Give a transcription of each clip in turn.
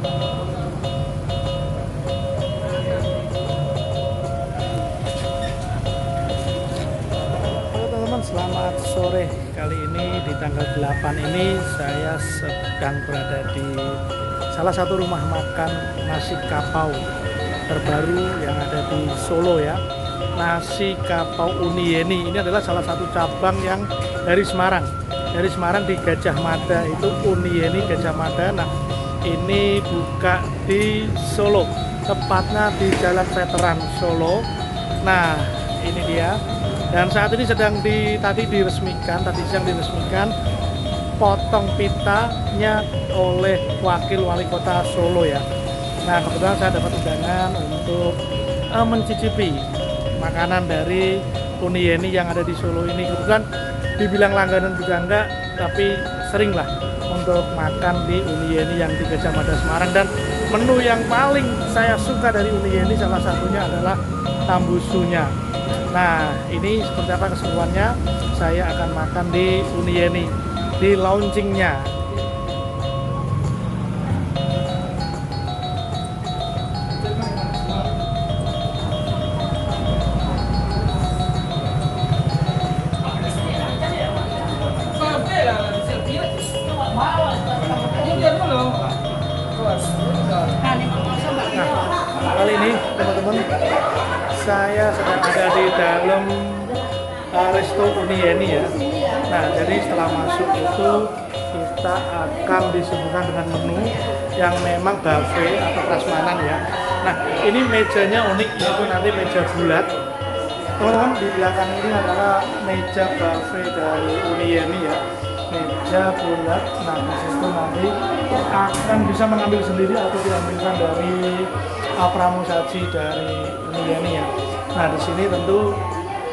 Halo teman-teman, selamat sore. Kali ini di tanggal 8 ini saya sedang berada di salah satu rumah makan nasi kapau terbaru yang ada di Solo ya. Nasi kapau Uni Yeni ini adalah salah satu cabang yang dari Semarang. Dari Semarang di Gajah Mada itu Uni Yeni Gajah Mada. Nah, ini buka di Solo, tepatnya di Jalan Veteran Solo. Nah, ini dia. Dan saat ini sedang tadi siang diresmikan potong pitanya oleh Wakil Wali Kota Solo ya. Nah, kebetulan saya dapat undangan untuk mencicipi makanan dari Uni Yeni yang ada di Solo ini. Kebetulan dibilang langganan juga enggak, tapi sering lah untuk makan di Uni Yeni yang di Gajah Mada Semarang. Dan menu yang paling saya suka dari Uni Yeni salah satunya adalah tambusunya. Nah, ini seperti apa keseruannya? Saya akan makan di Uni Yeni, di launchingnya. Nah, kali ini teman-teman, saya sedang ada di dalam resto Uni Yeni ya. Nah, jadi setelah masuk itu kita akan disuguhkan dengan menu yang memang buffet atau prasmanan ya. Nah, ini mejanya unik, yaitu nanti meja bulat. Teman-teman, di belakang ini adalah meja buffet dari Uni Yeni ya. Meja bulat. Nah, di situ nanti akan bisa mengambil sendiri atau diambilkan dari pramusaji dari Uni Yeni ya. Nah, di sini tentu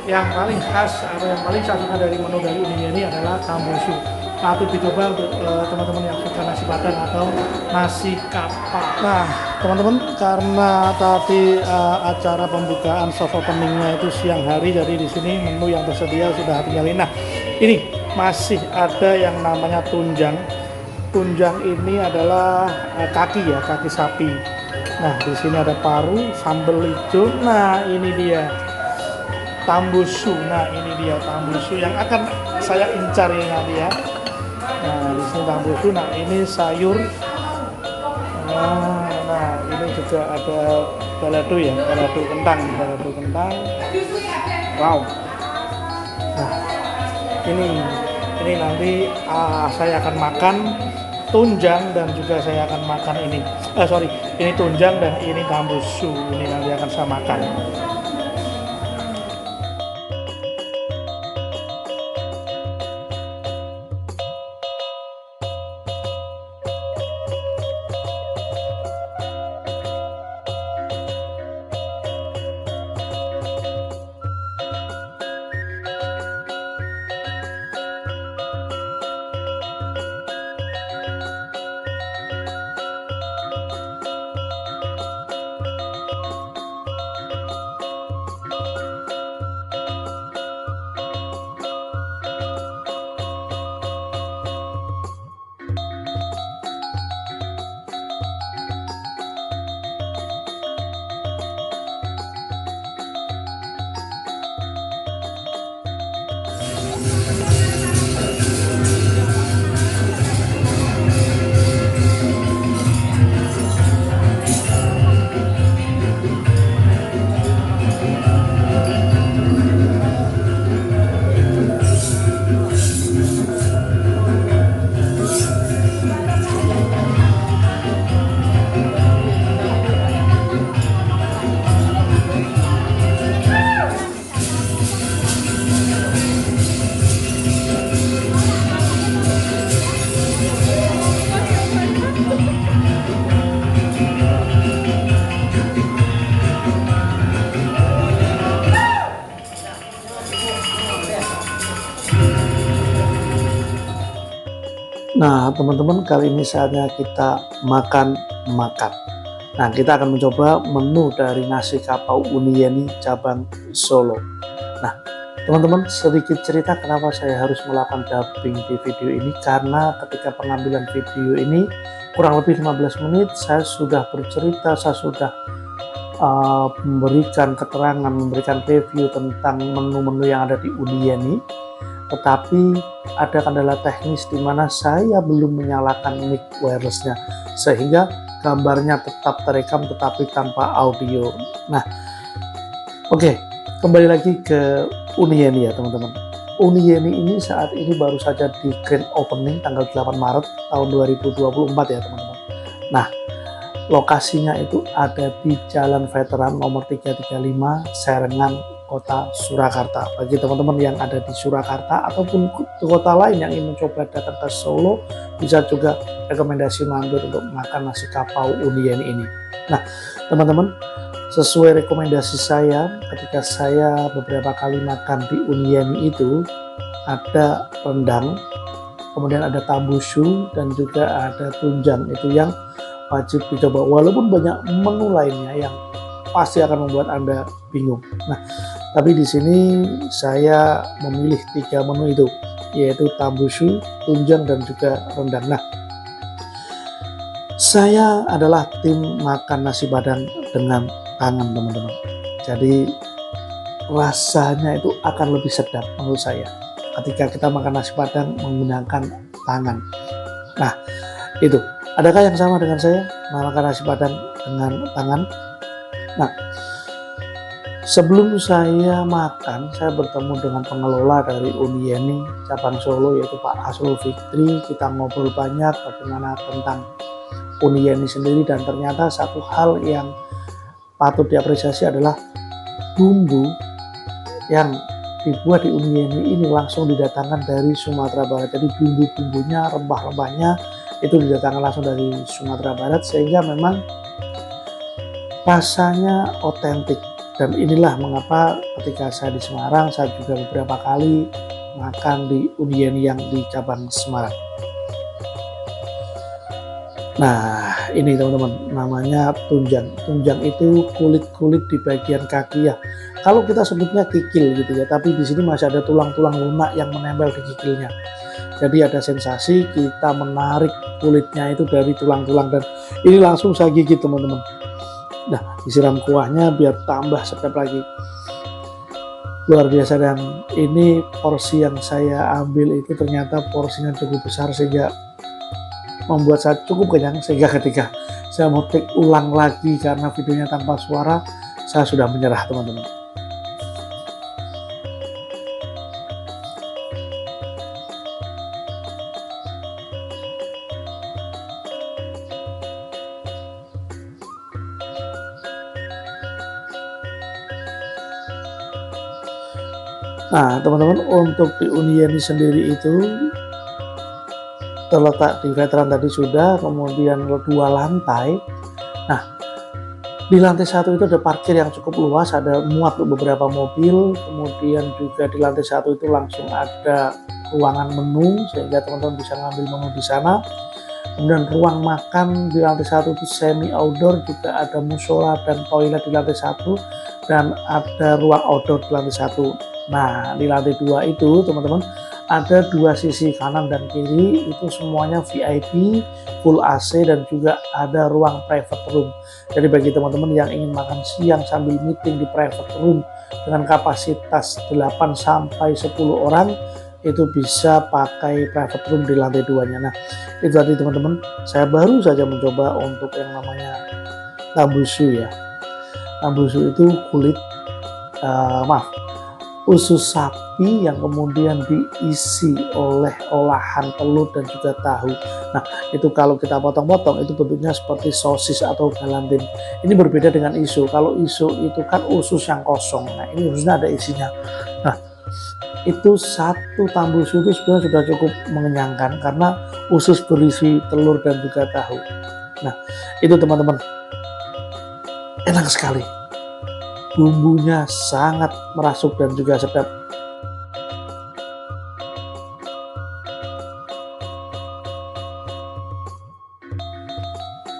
yang paling khas atau yang paling saya suka dari menu dari Uni Yeni adalah tambusu. Patut dicoba untuk teman-teman yang suka nasi padang atau nasi kapau. Nah, teman-teman, karena tadi acara pembukaan soft openingnya itu siang hari, jadi di sini menu yang tersedia sudah tinggal ini. Nah, ini masih ada yang namanya tunjang. Tunjang ini adalah kaki ya, kaki sapi. Nah, di sini ada paru, sambal hijau. Nah, ini dia tambusu. Nah, ini dia tambusu yang akan saya incar ini nanti ya. Nah, di sini tambusu. Nah, ini sayur. Nah, ini juga ada balado ya, balado kentang. Wow. Nah, ini nanti saya akan makan tunjang dan juga saya akan makan ini. Ini tunjang dan ini tambusu. Ini nanti akan saya makan. Nah, teman-teman, kali ini saatnya kita makan. Nah, kita akan mencoba menu dari nasi kapau Uni Yeni cabang Solo. Nah, teman-teman, sedikit cerita kenapa saya harus melakukan dubbing di video ini, karena ketika pengambilan video ini kurang lebih 15 menit saya sudah bercerita, saya sudah memberikan keterangan, memberikan review tentang menu-menu yang ada di Uniyeni. Tetapi ada kendala teknis di mana saya belum menyalakan mic wirelessnya, sehingga gambarnya tetap terekam tetapi tanpa audio. Nah, oke, kembali lagi ke Uniyeni ya teman-teman. Uniyeni ini saat ini baru saja di grand opening tanggal 8 Maret tahun 2024 ya teman-teman. Nah, lokasinya itu ada di Jalan Veteran nomor 335 Serengan, Kota Surakarta. Bagi teman-teman yang ada di Surakarta ataupun ke kota lain yang ingin mencoba datang ke Solo, bisa juga rekomendasi mampir untuk makan nasi kapau Uniyeni ini. Nah, teman-teman, sesuai rekomendasi saya ketika saya beberapa kali makan di Uniyeni itu, ada rendang, kemudian ada tambusu, dan juga ada tunjang. Itu yang wajib dicoba, walaupun banyak menu lainnya yang pasti akan membuat Anda bingung. Nah, tapi di sini saya memilih 3 menu itu, yaitu tambusu, tunjang, dan juga rendang. Nah, saya adalah tim makan nasi Padang dengan tangan teman-teman. Jadi rasanya itu akan lebih sedap menurut saya ketika kita makan nasi Padang menggunakan tangan. Nah, itu. Adakah yang sama dengan saya makan nasi Padang dengan tangan? Nah, sebelum saya makan, saya bertemu dengan pengelola dari Uniyeni cabang Solo, yaitu Pak Asrul Fikri. Kita ngobrol banyak bagaimana tentang Uniyeni sendiri, dan ternyata satu hal yang patut diapresiasi adalah bumbu yang dibuat di Uniyeni ini langsung didatangkan dari Sumatera Barat. Jadi bumbu-bumbunya, rempah-rempahnya itu didatangkan langsung dari Sumatera Barat, sehingga memang rasanya otentik. Dan inilah mengapa ketika saya di Semarang, saya juga beberapa kali makan di Uniyeni yang di cabang Semarang. Nah, ini teman-teman, namanya tunjang. Tunjang itu kulit-kulit di bagian kaki ya. Kalau kita sebutnya kikil gitu ya, tapi di sini masih ada tulang-tulang lunak yang menempel di kikilnya. Jadi ada sensasi kita menarik kulitnya itu dari tulang-tulang, dan ini langsung saya gigit teman-teman. Nah, disiram kuahnya biar tambah sedap lagi. Luar biasa. Dan ini porsi yang saya ambil itu ternyata porsinya cukup besar, sehingga membuat saya cukup kenyang, sehingga ketika saya mau take ulang lagi karena videonya tanpa suara, saya sudah menyerah teman-teman. Nah teman-teman, untuk di Uniyeni sendiri itu terletak di veteran tadi sudah, kemudian 2 lantai. Nah, di lantai 1 itu ada parkir yang cukup luas, ada muat untuk beberapa mobil. Kemudian juga di lantai 1 itu langsung ada ruangan menu, sehingga teman-teman bisa ngambil menu di sana. Kemudian ruang makan di lantai 1 itu semi outdoor, juga ada musola dan toilet di lantai 1, dan ada ruang outdoor di lantai 1. Nah, di lantai 2 itu teman-teman ada 2 sisi kanan dan kiri, itu semuanya VIP, full AC, dan juga ada ruang private room. Jadi bagi teman-teman yang ingin makan siang sambil meeting di private room dengan kapasitas 8 sampai 10 orang, itu bisa pakai private room di lantai 2-nya. Nah, itu tadi teman-teman, saya baru saja mencoba untuk yang namanya tambusu ya. Tambusu itu usus sapi yang kemudian diisi oleh olahan telur dan juga tahu. Nah, itu kalau kita potong-potong itu bentuknya seperti sosis atau galantin. Ini berbeda dengan iso. Kalau iso itu kan usus yang kosong. Nah, ini harusnya ada isinya. Nah, itu satu tambusu itu sebenarnya sudah cukup mengenyangkan karena usus berisi telur dan juga tahu. Nah, itu teman-teman, enak sekali. Bumbunya sangat merasuk dan juga sedap.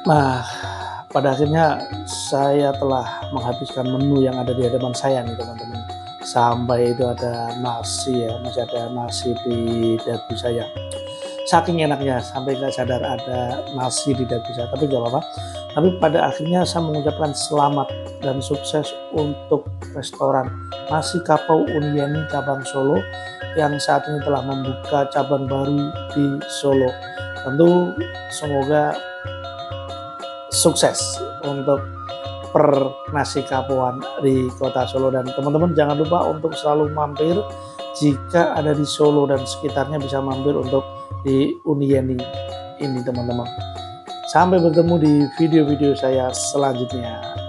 Nah, pada akhirnya saya telah menghabiskan menu yang ada di hadapan saya nih teman-teman. Sampai itu ada nasi ya, masih ada nasi di dagu saya. saking enaknya sampai nggak sadar ada nasi di dagu saya, tapi nggak apa-apa. Tapi pada akhirnya saya mengucapkan selamat dan sukses untuk restoran Nasi Kapau Unieni cabang Solo yang saat ini telah membuka cabang baru di Solo. Tentu semoga sukses untuk per nasi kapauan di kota Solo, dan teman-teman jangan lupa untuk selalu mampir jika ada di Solo dan sekitarnya, bisa mampir untuk di Unieni ini teman-teman. Sampai bertemu di video-video saya selanjutnya.